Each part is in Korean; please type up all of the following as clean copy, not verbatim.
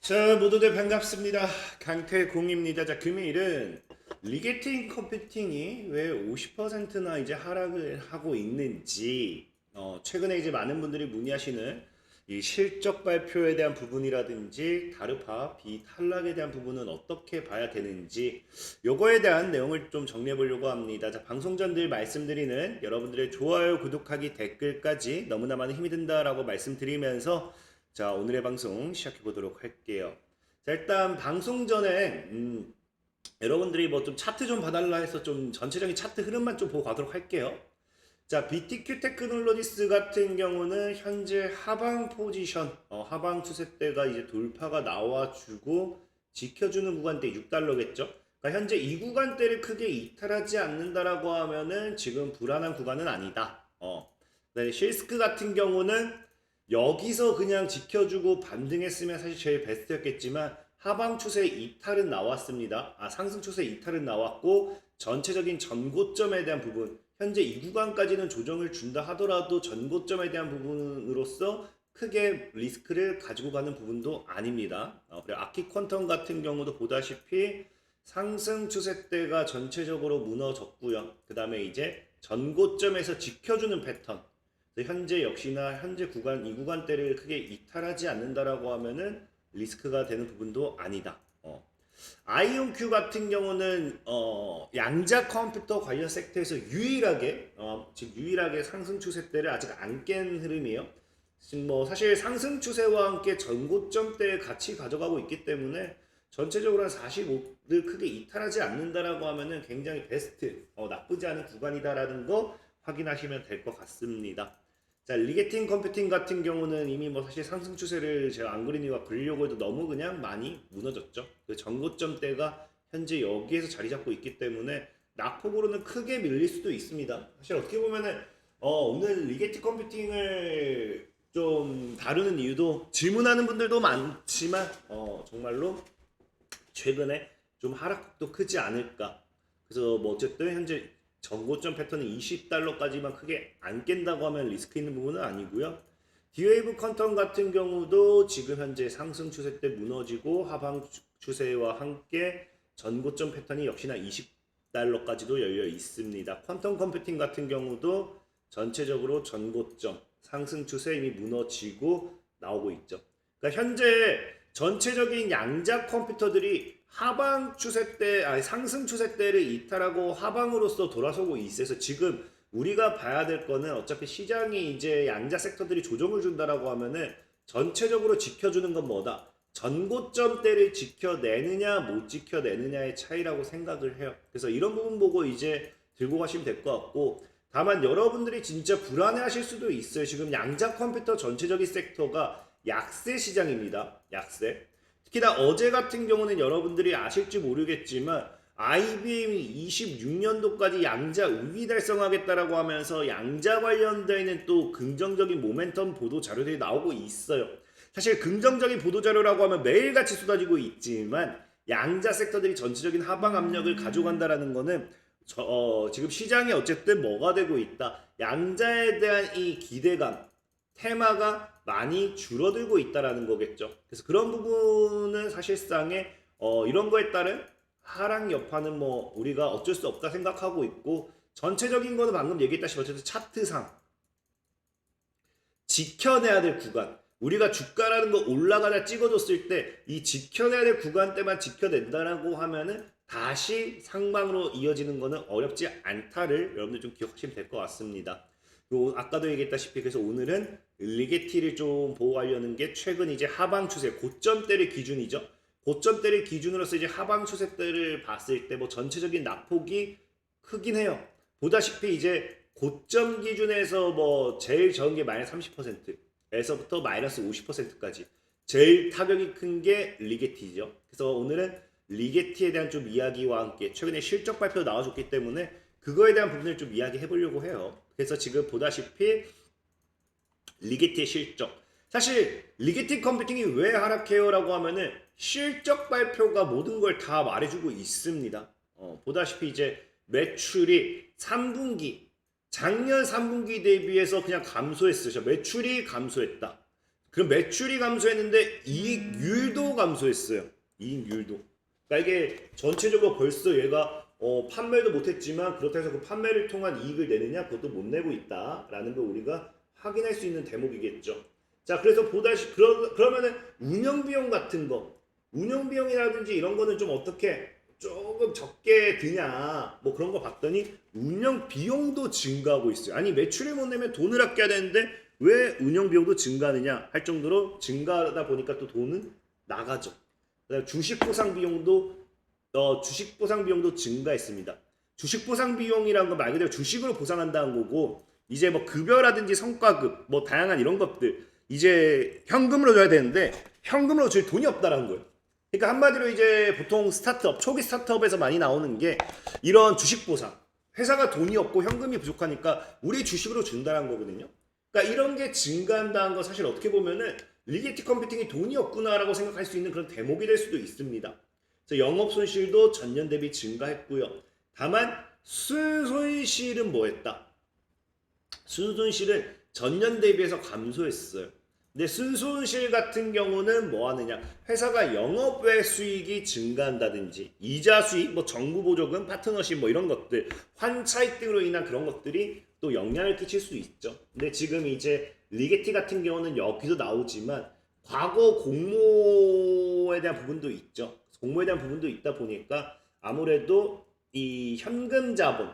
자, 모두들 반갑습니다. 강태공입니다. 자, 금일은 리게팅 컴퓨팅이 왜 50%나 이제 하락을 하고 있는지, 최근에 이제 많은 분들이 문의하시는 이 실적 발표에 대한 부분이라든지 다르파 비탈락에 대한 부분은 어떻게 봐야 되는지 요거에 대한 내용을 좀 정리해 보려고 합니다. 자, 방송 전 늘 말씀드리는 여러분들의 좋아요, 구독하기, 댓글까지 너무나 많은 힘이 든다라고 말씀드리면서 자, 오늘의 방송 시작해 보도록 할게요. 자, 일단 방송 전에 여러분들이 뭐 좀 차트 좀 봐달라 해서 좀 전체적인 차트 흐름만 좀 보고 가도록 할게요. 자, BTQ 테크놀로지스 같은 경우는 현재 하방 포지션, 하방 추세대가 이제 돌파가 나와주고 지켜주는 구간대 6달러겠죠. 그러니까 현재 이 구간대를 크게 이탈하지 않는다라고 하면은 지금 불안한 구간은 아니다. 네, 실스크 같은 경우는 여기서 그냥 지켜주고 반등했으면 사실 제일 베스트였겠지만 하방 추세 이탈은 나왔습니다. 상승 추세 이탈은 나왔고 전체적인 전고점에 대한 부분 현재 이 구간까지는 조정을 준다 하더라도 전고점에 대한 부분으로서 크게 리스크를 가지고 가는 부분도 아닙니다. 그리고 아키 퀀텀 같은 경우도 보다시피 상승 추세대가 전체적으로 무너졌고요. 그 다음에 이제 전고점에서 지켜주는 패턴. 현재 역시나 현재 구간 이 구간대를 크게 이탈하지 않는다라고 하면은 리스크가 되는 부분도 아니다. 아이온큐 같은 경우는 양자 컴퓨터 관련 섹터에서 유일하게 지금 유일하게 상승 추세대를 아직 안 깬 흐름이에요. 지금 뭐 사실 상승 추세와 함께 전고점대에 같이 가져가고 있기 때문에 전체적으로 한 45를 크게 이탈하지 않는다라고 하면은 굉장히 베스트 나쁘지 않은 구간이다라는 거 확인하시면 될 것 같습니다. 자, 리게팅 컴퓨팅 같은 경우는 이미 뭐 사실 상승 추세를 제가 안 그린 이유가 그리려고 해도 너무 그냥 많이 무너졌죠. 그 전고점대가 현재 여기에서 자리 잡고 있기 때문에 낙폭으로는 크게 밀릴 수도 있습니다. 사실 어떻게 보면은 오늘 리게팅 컴퓨팅을 좀 다루는 이유도 질문하는 분들도 많지만 정말로 최근에 좀 하락폭도 크지 않을까. 그래서 뭐 어쨌든 현재 전고점 패턴이 20달러까지만 크게 안 깬다고 하면 리스크 있는 부분은 아니고요. 디웨이브 퀀텀 같은 경우도 지금 현재 상승 추세 때 무너지고 하방 추세와 함께 전고점 패턴이 역시나 20달러까지도 열려 있습니다. 퀀텀 컴퓨팅 같은 경우도 전체적으로 전고점 상승 추세 이미 무너지고 나오고 있죠. 그러니까 현재 전체적인 양자 컴퓨터들이 하방 추세대, 상승 추세대를 이탈하고 하방으로서 돌아서고 있어서 지금 우리가 봐야 될 거는 어차피 시장이 이제 양자 섹터들이 조정을 준다라고 하면은 전체적으로 지켜주는 건 뭐다? 전고점대를 지켜내느냐 못 지켜내느냐의 차이라고 생각을 해요. 그래서 이런 부분 보고 이제 들고 가시면 될 것 같고 다만 여러분들이 진짜 불안해하실 수도 있어요. 지금 양자 컴퓨터 전체적인 섹터가 약세 시장입니다. 약세. 특히나 어제 같은 경우는 여러분들이 아실지 모르겠지만 IBM이 26년도까지 양자 우위 달성하겠다라고 하면서 양자 관련되는 또 긍정적인 모멘텀 보도 자료들이 나오고 있어요. 사실 긍정적인 보도 자료라고 하면 매일같이 쏟아지고 있지만 양자 섹터들이 전체적인 하방 압력을 가져간다라는 거는 지금 시장이 어쨌든 뭐가 되고 있다. 양자에 대한 이 기대감, 테마가 많이 줄어들고 있다라는 거겠죠. 그래서 그런 부분은 사실상에 이런 거에 따른 하락 여파는 뭐 우리가 어쩔 수 없다 생각하고 있고 전체적인 거는 방금 얘기했다시피 어쨌든 차트상 지켜내야 될 구간 우리가 주가라는 거 올라가다 찍어줬을 때 이 지켜내야 될 구간 때만 지켜낸다라고 하면은 다시 상방으로 이어지는 거는 어렵지 않다를 여러분들 좀 기억하시면 될 것 같습니다. 아까도 얘기했다시피 그래서 오늘은 리게티를 좀 보호하려는 게 최근 이제 하방 추세 고점대를 기준이죠. 고점대를 기준으로서 이제 하방 추세대를 봤을 때 뭐 전체적인 낙폭이 크긴 해요. 보다시피 이제 고점 기준에서 뭐 제일 적은 게 마이너스 30%에서부터 마이너스 50%까지 제일 타격이 큰 게 리게티죠. 그래서 오늘은 리게티에 대한 좀 이야기와 함께 최근에 실적 발표 나와줬기 때문에 그거에 대한 부분을 좀 이야기해 보려고 해요. 그래서 지금 보다시피 리게티의 실적 사실 리게티 컴퓨팅이 왜 하락해요? 라고 하면은 실적 발표가 모든 걸 다 말해주고 있습니다. 보다시피 이제 매출이 3분기 작년 3분기 대비해서 그냥 감소했어요. 매출이 감소했다. 그럼 매출이 감소했는데 이익률도 감소했어요. 이익률도. 그러니까 이게 전체적으로 벌써 얘가 판매도 못했지만 그렇다 해서 그 판매를 통한 이익을 내느냐 그것도 못 내고 있다라는 걸 우리가 확인할 수 있는 대목이겠죠. 자, 그래서 보다시 그러면은 운영 비용 같은 거, 운영 비용이라든지 이런 거는 좀 어떻게 조금 적게 드냐 뭐 그런 거 봤더니 운영 비용도 증가하고 있어요. 아니 매출을 못 내면 돈을 아껴야 되는데 왜 운영 비용도 증가하느냐 할 정도로 증가하다 보니까 또 돈은 나가죠. 그다음에 주식 보상 비용도 증가했습니다. 주식 보상 비용이란 건 말 그대로 주식으로 보상한다는 거고 이제 뭐 급여라든지 성과급 뭐 다양한 이런 것들 이제 현금으로 줘야 되는데 현금으로 줄 돈이 없다라는 거예요. 그러니까 한마디로 이제 보통 스타트업 초기 스타트업에서 많이 나오는 게 이런 주식 보상 회사가 돈이 없고 현금이 부족하니까 우리 주식으로 준다는 거거든요. 그러니까 이런 게 증가한다는 거 사실 어떻게 보면은 리게티 컴퓨팅이 돈이 없구나라고 생각할 수 있는 그런 대목이 될 수도 있습니다. 그래서 영업 손실도 전년 대비 증가했고요. 다만 순손실은 뭐했다? 순손실은 전년 대비해서 감소했어요. 근데 순손실 같은 경우는 뭐 하느냐? 회사가 영업외 수익이 증가한다든지 이자 수익, 뭐 정부 보조금, 파트너십 뭐 이런 것들, 환차익 등으로 인한 그런 것들이 또 영향을 끼칠 수 있죠. 근데 지금 이제 리게티 같은 경우는 여기도 나오지만 과거 공모에 대한 부분도 있죠. 공모에 대한 부분도 있다 보니까 아무래도 이 현금 자본,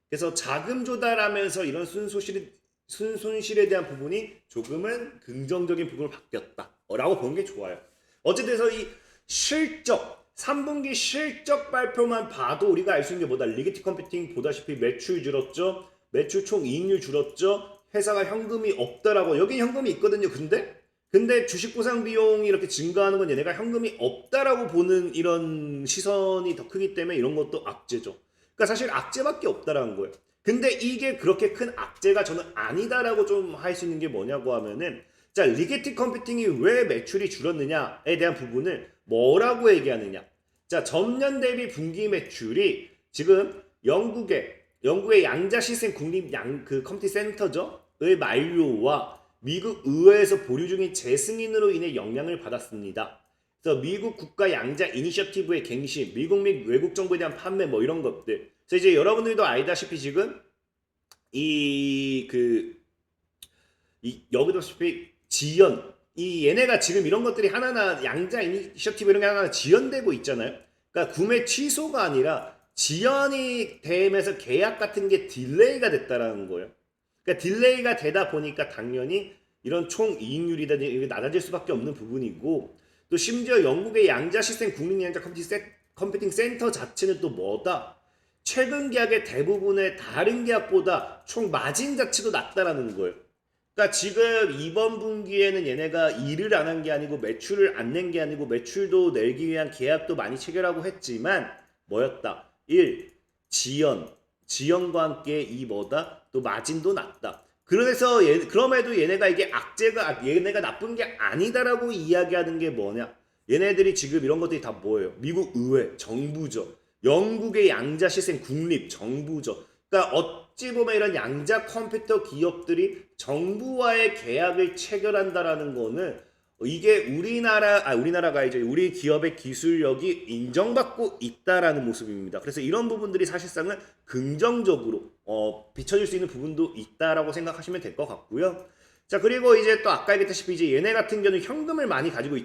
그래서 자금 조달하면서 이런 순손실에 대한 부분이 조금은 긍정적인 부분으로 바뀌었다라고 보는 게 좋아요. 어쨌든 이 실적 3분기 실적 발표만 봐도 우리가 알 수 있는 게 뭐다? 리게티 컴퓨팅 보다시피 매출 줄었죠. 매출 총 이익률 줄었죠. 회사가 현금이 없다라고. 여기 현금이 있거든요. 근데 주식 보상 비용이 이렇게 증가하는 건 얘네가 현금이 없다라고 보는 이런 시선이 더 크기 때문에 이런 것도 악재죠. 그러니까 사실 악재밖에 없다라는 거예요. 근데 이게 그렇게 큰 악재가 저는 아니다라고 좀 할 수 있는 게 뭐냐고 하면은 자, 리게티 컴퓨팅이 왜 매출이 줄었느냐에 대한 부분을 뭐라고 얘기하느냐. 자, 전년 대비 분기 매출이 지금 영국의 양자 시스템 국립 컴퓨팅 센터죠. 의 만료와 미국 의회에서 보류 중인 재승인으로 인해 영향을 받았습니다. 그래서 미국 국가 양자 이니셔티브의 갱신, 미국 및 외국 정부에 대한 판매 뭐 이런 것들. 그래서 이제 여러분들도 알다시피 지금 여기도 보시피 지연 얘네가 지금 이런 것들이 하나하나 양자 이니셔티브 이런 게 하나 지연되고 있잖아요. 그러니까 구매 취소가 아니라 지연이 되면서 계약 같은 게 딜레이가 됐다라는 거예요. 그러니까 딜레이가 되다 보니까 당연히 이런 총 이익률이라든지 낮아질 수밖에 없는 부분이고 또 심지어 영국의 양자 시스템 국립 양자 컴퓨팅 센터 자체는 또 뭐다? 최근 계약의 대부분의 다른 계약보다 총 마진 자체도 낮다라는 거예요. 그러니까 지금 이번 분기에는 얘네가 일을 안 한 게 아니고 매출을 안 낸 게 아니고 매출도 내기 위한 계약도 많이 체결하고 했지만 뭐였다? 1. 지연과 함께 이 뭐다? 또 마진도 낮다. 그래서 그럼에도 얘네가 이게 얘네가 나쁜 게 아니다라고 이야기하는 게 뭐냐? 얘네들이 지금 이런 것들이 다 뭐예요? 미국 의회, 정부죠. 영국의 양자 시스템 국립, 정부죠. 그러니까 어찌 보면 이런 양자 컴퓨터 기업들이 정부와의 계약을 체결한다라는 거는 이게 우리나라가 이제 우리 기업의 기술력이 인정받고 있다라는 모습입니다. 그래서 이런 부분들이 사실상은 긍정적으로 비춰질 수 있는 부분도 있다라고 생각하시면 될 것 같고요. 자, 그리고 이제 또 아까 얘기했다시피 이제 얘네 같은 경우는 현금을 많이 가지고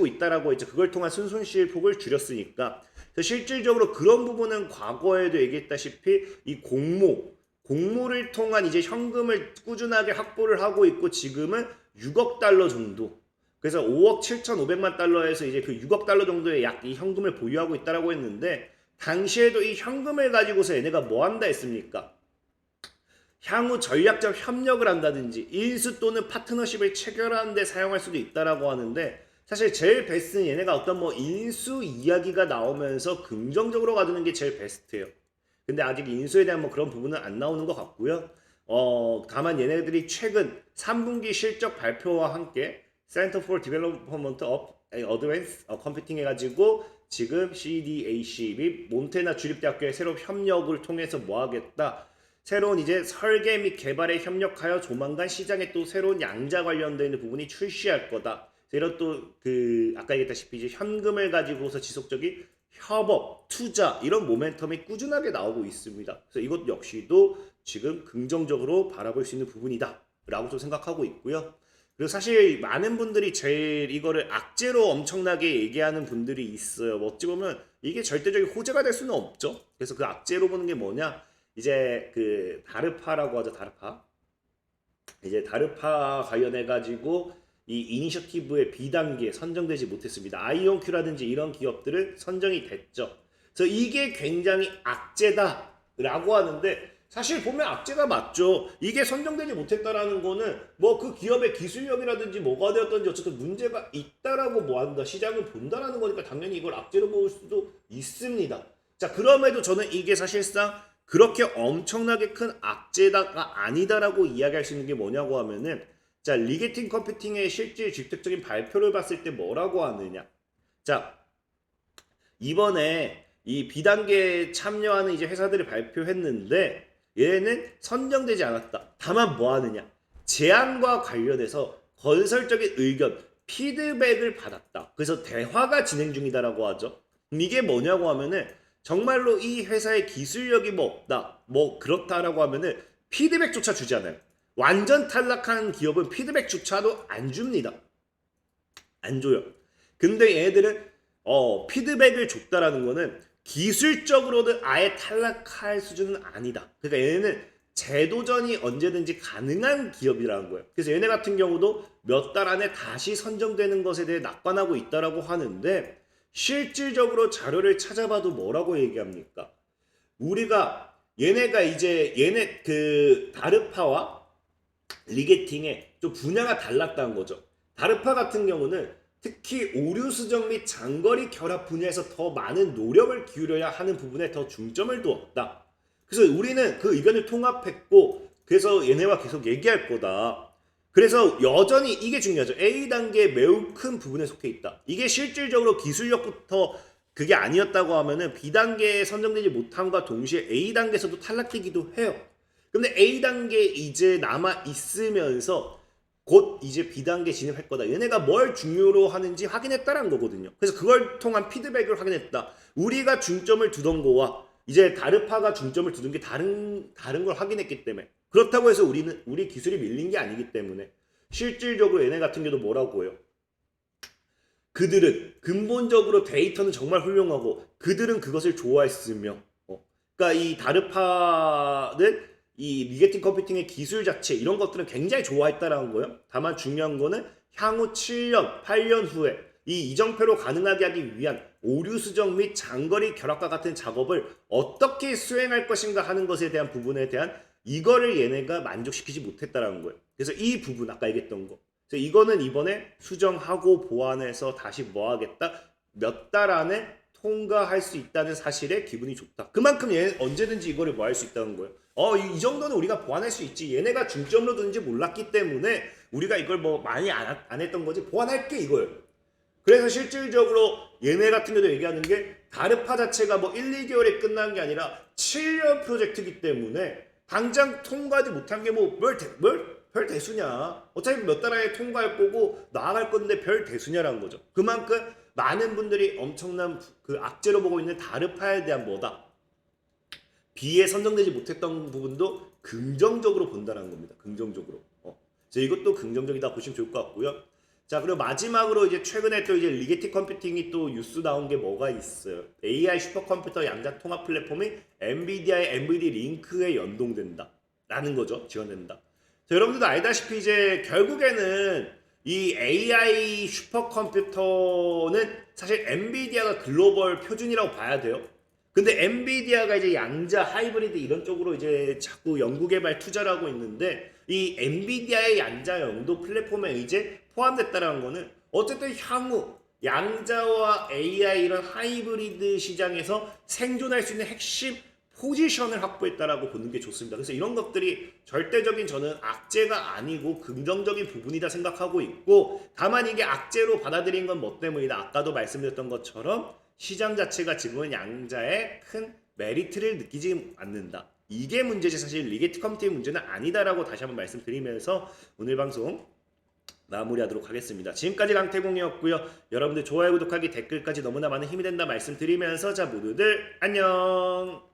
있다라고 했죠. 그걸 통한 순손실 폭을 줄였으니까. 그래서 실질적으로 그런 부분은 과거에도 얘기했다시피 이 공모를 통한 이제 현금을 꾸준하게 확보를 하고 있고 지금은 6억 달러 정도. 그래서 5억 7,500만 달러에서 이제 그 6억 달러 정도의 약 이 현금을 보유하고 있다라고 했는데 당시에도 이 현금을 가지고서 얘네가 뭐 한다 했습니까? 향후 전략적 협력을 한다든지 인수 또는 파트너십을 체결하는 데 사용할 수도 있다라고 하는데 사실 제일 베스트는 얘네가 어떤 뭐 인수 이야기가 나오면서 긍정적으로 가두는 게 제일 베스트예요. 근데 아직 인수에 대한 뭐 그런 부분은 안 나오는 것 같고요. 다만 얘네들이 최근 3분기 실적 발표와 함께 Center for Development of Advanced Computing 해가지고 지금 CDAC 및 몬테나 주립대학교의 새로운 협력을 통해서 뭐 하겠다? 새로운 이제 설계 및 개발에 협력하여 조만간 시장에 또 새로운 양자 관련되어 있는 부분이 출시할 거다. 이런 또 그 아까 얘기했다시피 이제 현금을 가지고서 지속적인 협업, 투자 이런 모멘텀이 꾸준하게 나오고 있습니다. 그래서 이것 역시도 지금 긍정적으로 바라볼 수 있는 부분이다라고 좀 생각하고 있고요. 그리고 사실 많은 분들이 제일 이거를 악재로 엄청나게 얘기하는 분들이 있어요. 어찌 보면 이게 절대적인 호재가 될 수는 없죠. 그래서 그 악재로 보는 게 뭐냐? 이제 그 다르파라고 하죠. 다르파. 이제 다르파 관련해 가지고 이 이니셔티브의 B단계에 선정되지 못했습니다. 아이온큐라든지 이런 기업들은 선정이 됐죠. 그래서 이게 굉장히 악재다라고 하는데 사실 보면 악재가 맞죠. 이게 선정되지 못했다라는 거는 뭐 그 기업의 기술력이라든지 뭐가 되었든지 어쨌든 문제가 있다라고 뭐 한다. 시장을 본다라는 거니까 당연히 이걸 악재로 볼 수도 있습니다. 자, 그럼에도 저는 이게 사실상 그렇게 엄청나게 큰 악재다가 아니다라고 이야기할 수 있는 게 뭐냐고 하면은 자, 리게팅 컴퓨팅의 실질 직접적인 발표를 봤을 때 뭐라고 하느냐. 자, 이번에 이 B단계에 참여하는 이제 회사들이 발표했는데 얘는 선정되지 않았다. 다만 뭐 하느냐. 제안과 관련해서 건설적인 의견, 피드백을 받았다. 그래서 대화가 진행 중이다라고 하죠. 이게 뭐냐고 하면은 정말로 이 회사의 기술력이 뭐 없다. 뭐 그렇다라고 하면은 피드백조차 주지 않아요. 완전 탈락한 기업은 피드백조차도 안 줍니다. 안 줘요. 근데 얘네들은 피드백을 줬다라는 거는 기술적으로는 아예 탈락할 수준은 아니다. 그러니까 얘네는 재도전이 언제든지 가능한 기업이라는 거예요. 그래서 얘네 같은 경우도 몇 달 안에 다시 선정되는 것에 대해 낙관하고 있다라고 하는데 실질적으로 자료를 찾아봐도 뭐라고 얘기합니까? 우리가 얘네가 이제 얘네 그 다르파와 리게팅의 좀 분야가 달랐다는 거죠. 다르파 같은 경우는 특히 오류 수정 및 장거리 결합 분야에서 더 많은 노력을 기울여야 하는 부분에 더 중점을 두었다. 그래서 우리는 그 의견을 통합했고 그래서 얘네와 계속 얘기할 거다. 그래서 여전히 이게 중요하죠. A단계에 매우 큰 부분에 속해 있다. 이게 실질적으로 기술력부터 그게 아니었다고 하면은 B단계에 선정되지 못함과 동시에 A단계에서도 탈락되기도 해요. 근데 A단계에 이제 남아 있으면서 곧 이제 B단계 진입할 거다. 얘네가 뭘 중요로 하는지 확인했다라는 거거든요. 그래서 그걸 통한 피드백을 확인했다. 우리가 중점을 두던 거와 이제 다르파가 중점을 두는 게 다른 걸 확인했기 때문에 그렇다고 해서 우리 기술이 밀린 게 아니기 때문에 실질적으로 얘네 같은 경우도 뭐라고 해요? 그들은 근본적으로 데이터는 정말 훌륭하고 그들은 그것을 좋아했으며 그러니까 이 다르파는 이 리게팅 컴퓨팅의 기술 자체 이런 것들은 굉장히 좋아했다라는 거예요. 다만 중요한 거는 향후 7년, 8년 후에 이 이정표로 가능하게 하기 위한 오류 수정 및 장거리 결합과 같은 작업을 어떻게 수행할 것인가 하는 것에 대한 부분에 대한 이거를 얘네가 만족시키지 못했다라는 거예요. 그래서 이 부분 아까 얘기했던 거. 그래서 이거는 이번에 수정하고 보완해서 다시 뭐 하겠다? 몇 달 안에 통과할 수 있다는 사실에 기분이 좋다. 그만큼 얘 언제든지 이거를 뭐 할 수 있다는 거예요. 이 정도는 우리가 보완할 수 있지. 얘네가 중점으로 두는지 몰랐기 때문에 우리가 이걸 뭐 많이 안 했던 거지. 보완할게 이거예요. 그래서 실질적으로 얘네 같은 경우도 얘기하는 게 다르파 자체가 뭐 1, 2개월에 끝난 게 아니라 7년 프로젝트이기 때문에 당장 통과하지 못한 게 뭐 별 대수냐. 어차피 몇 달 안에 통과할 거고 나아갈 건데 별 대수냐라는 거죠. 그만큼 많은 분들이 엄청난 그 악재로 보고 있는 다르파에 대한 뭐다. B에 선정되지 못했던 부분도 긍정적으로 본다는 겁니다. 긍정적으로. 이것도 긍정적이다 보시면 좋을 것 같고요. 자, 그리고 마지막으로 이제 최근에 또 이제 리게팅 컴퓨팅이 또 뉴스 나온 게 뭐가 있어요. AI 슈퍼컴퓨터 양자 통합 플랫폼이 엔비디아의 NVIDIA 링크에 연동된다. 라는 거죠. 지원된다. 자, 여러분들도 알다시피 이제 결국에는 이 AI 슈퍼컴퓨터는 사실 엔비디아가 글로벌 표준이라고 봐야 돼요. 근데 엔비디아가 이제 양자 하이브리드 이런 쪽으로 이제 자꾸 연구개발 투자를 하고 있는데 이 엔비디아의 양자 영도 플랫폼에 이제 포함됐다는 거는 어쨌든 향후 양자와 AI 이런 하이브리드 시장에서 생존할 수 있는 핵심 포지션을 확보했다라고 보는 게 좋습니다. 그래서 이런 것들이 절대적인 저는 악재가 아니고 긍정적인 부분이다 생각하고 있고 다만 이게 악재로 받아들인 건 뭐 때문이다. 아까도 말씀드렸던 것처럼 시장 자체가 지금은 양자의 큰 메리트를 느끼지 않는다. 이게 문제지 사실 리게트 컴퓨팅의 문제는 아니다라고 다시 한번 말씀드리면서 오늘 방송 마무리하도록 하겠습니다. 지금까지 강태공이었고요. 여러분들 좋아요, 구독하기, 댓글까지 너무나 많은 힘이 된다 말씀드리면서 자 모두들 안녕.